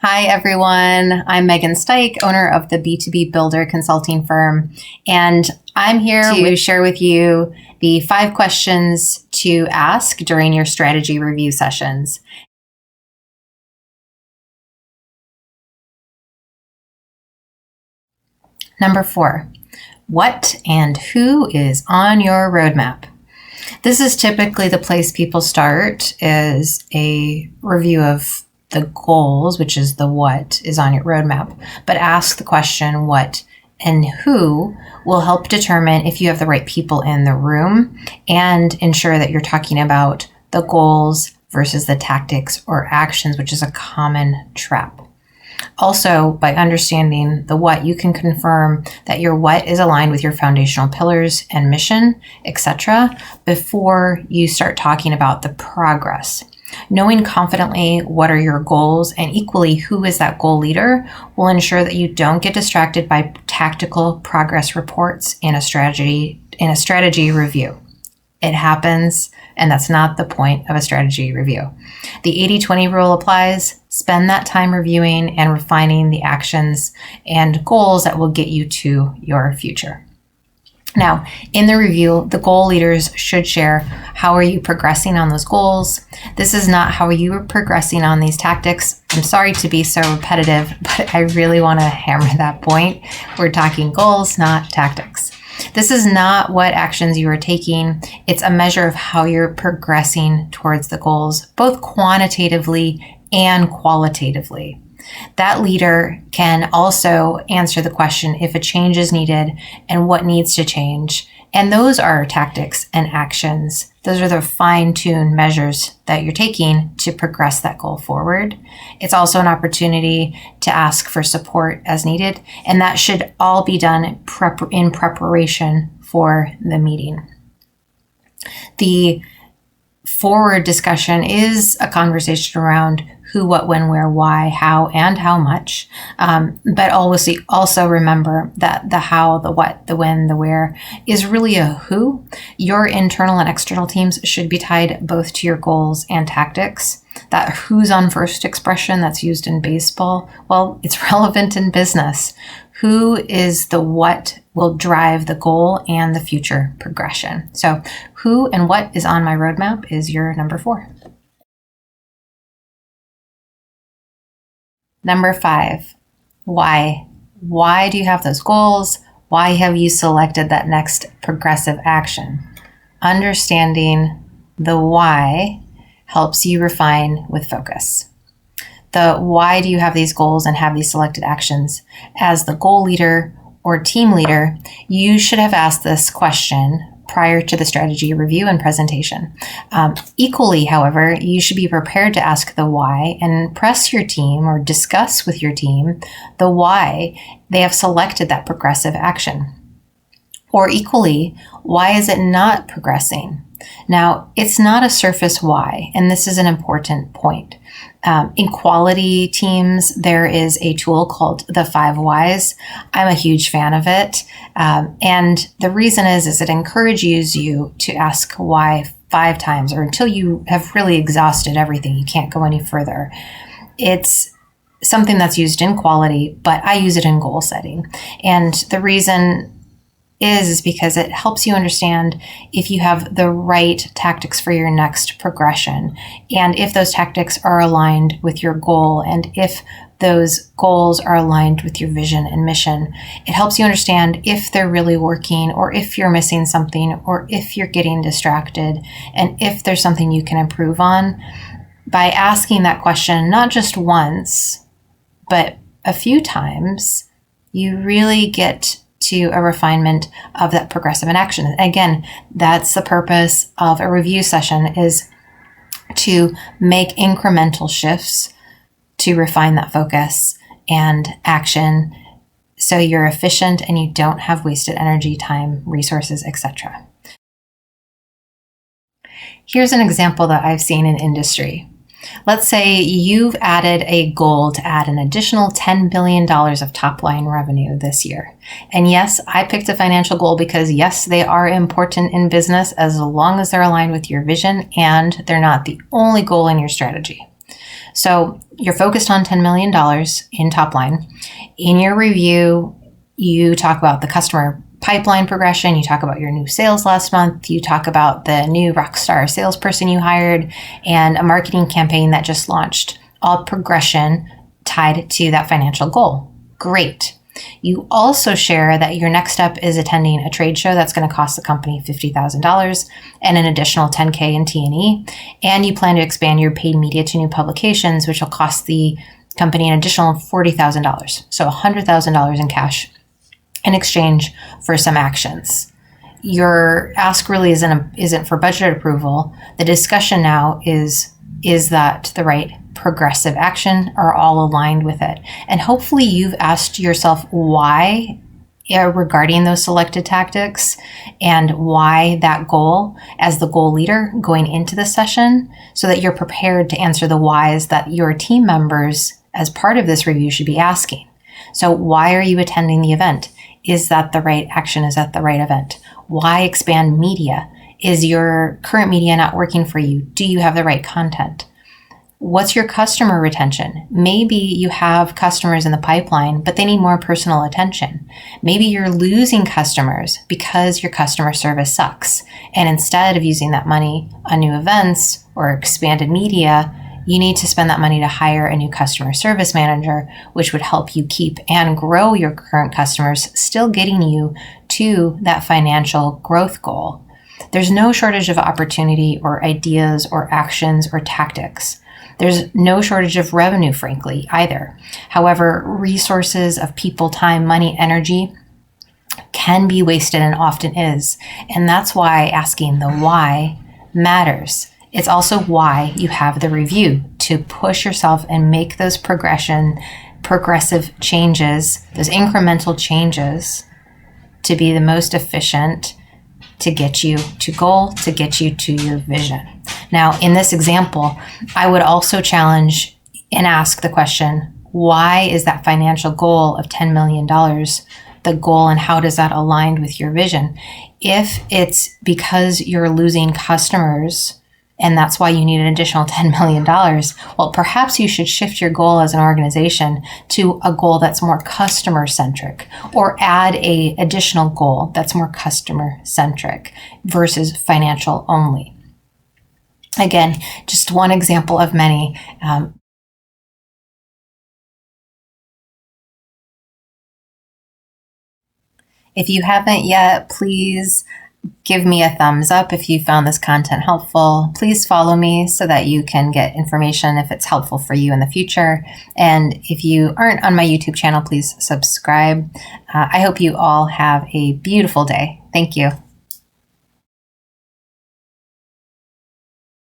Hi, everyone. I'm Megan Stike, owner of the B2B Builder consulting firm, and I'm here to share with you the 5 questions to ask during your strategy review sessions. Number 4, what and who is on your roadmap? This is typically the place people start, is a review of the goals, which is the what is on your roadmap, but ask the question what and who will help determine if you have the right people in the room and ensure that you're talking about the goals versus the tactics or actions, which is a common trap. Also, by understanding the what, you can confirm that your what is aligned with your foundational pillars and mission, etc., before you start talking about the progress. Knowing confidently what are your goals and equally who is that goal leader will ensure that you don't get distracted by tactical progress reports in a strategy review. It happens, and that's not the point of a strategy review. The 80-20 rule applies. Spend that time reviewing and refining the actions and goals that will get you to your future. Now, in the review, the goal leaders should share how are you progressing on those goals. This is not how you are progressing on these tactics. I'm sorry to be so repetitive, but I really want to hammer that point. We're talking goals, not tactics. This is not what actions you are taking. It's a measure of how you're progressing towards the goals, both quantitatively and qualitatively. That leader can also answer the question if a change is needed and what needs to change. And those are tactics and actions. Those are the fine-tuned measures that you're taking to progress that goal forward. It's also an opportunity to ask for support as needed, and that should all be done in preparation for the meeting. The forward discussion is a conversation around who, what, when, where, why, how, and how much. But also remember that the how, the what, the when, the where is really a who. Your internal and external teams should be tied both to your goals and tactics. That who's on first expression that's used in baseball, well, it's relevant in business. Who is the what will drive the goal and the future progression. So who and what is on my roadmap is your number 4. Number 5, why? Why do you have those goals? Why have you selected that next progressive action? Understanding the why helps you refine with focus. The why do you have these goals and have these selected actions? As the goal leader or team leader, you should have asked this question prior to the strategy review and presentation. Equally, however, you should be prepared to ask the why and press your team or discuss with your team the why they have selected that progressive action. Or equally, why is it not progressing? Now, it's not a surface why, and this is an important point. In quality teams, there is a tool called the 5 whys. I'm a huge fan of it. And the reason is it encourages you to ask why 5 times or until you have really exhausted everything. You can't go any further. It's something that's used in quality, but I use it in goal setting. And the reason is because it helps you understand if you have the right tactics for your next progression, and if those tactics are aligned with your goal, and if those goals are aligned with your vision and mission. It helps you understand if they're really working, or if you're missing something, or if you're getting distracted, and if there's something you can improve on. By asking that question not just once, but a few times, you really get to a refinement of that progressive in action. Again, that's the purpose of a review session, is to make incremental shifts to refine that focus and action so you're efficient and you don't have wasted energy, time, resources, etc. Here's an example that I've seen in industry. Let's say you've added a goal to add an additional $10 billion of top-line revenue this year. And yes, I picked a financial goal because yes, they are important in business as long as they're aligned with your vision and they're not the only goal in your strategy. So you're focused on $10 million in top line. In your review, you talk about the customer pipeline progression. You talk about your new sales last month. You talk about the new rockstar salesperson you hired and a marketing campaign that just launched. All progression tied to that financial goal. Great. You also share that your next step is attending a trade show that's going to cost the company $50,000 and an additional $10K in T&E. And you plan to expand your paid media to new publications, which will cost the company an additional $40,000. So $100,000 in cash in exchange for some actions. Your ask really isn't for budget approval. The discussion now is that the right progressive action are all aligned with it? And hopefully you've asked yourself why regarding those selected tactics and why that goal as the goal leader going into the session, so that you're prepared to answer the whys that your team members as part of this review should be asking. So why are you attending the event? Is that the right action? Is that the right event? Why expand media? Is your current media not working for you? Do you have the right content? What's your customer retention? Maybe you have customers in the pipeline, but they need more personal attention. Maybe you're losing customers because your customer service sucks. And instead of using that money on new events or expanded media, you need to spend that money to hire a new customer service manager, which would help you keep and grow your current customers, still getting you to that financial growth goal. There's no shortage of opportunity or ideas or actions or tactics. There's no shortage of revenue, frankly, either. However, resources of people, time, money, energy can be wasted and often is. And that's why asking the why matters. It's also why you have the review, to push yourself and make those progressive changes, those incremental changes to be the most efficient to get you to goal, to get you to your vision. Now, in this example, I would also challenge and ask the question, why is that financial goal of $10 million the goal, and how does that align with your vision? If it's because you're losing customers and that's why you need an additional $10 million, well, perhaps you should shift your goal as an organization to a goal that's more customer-centric, or add an additional goal that's more customer-centric versus financial only. Again, just one example of many. If you haven't yet, please give me a thumbs up if you found this content helpful. Please follow me so that you can get information if it's helpful for you in the future. And if you aren't on my YouTube channel, please subscribe. I hope you all have a beautiful day. Thank you.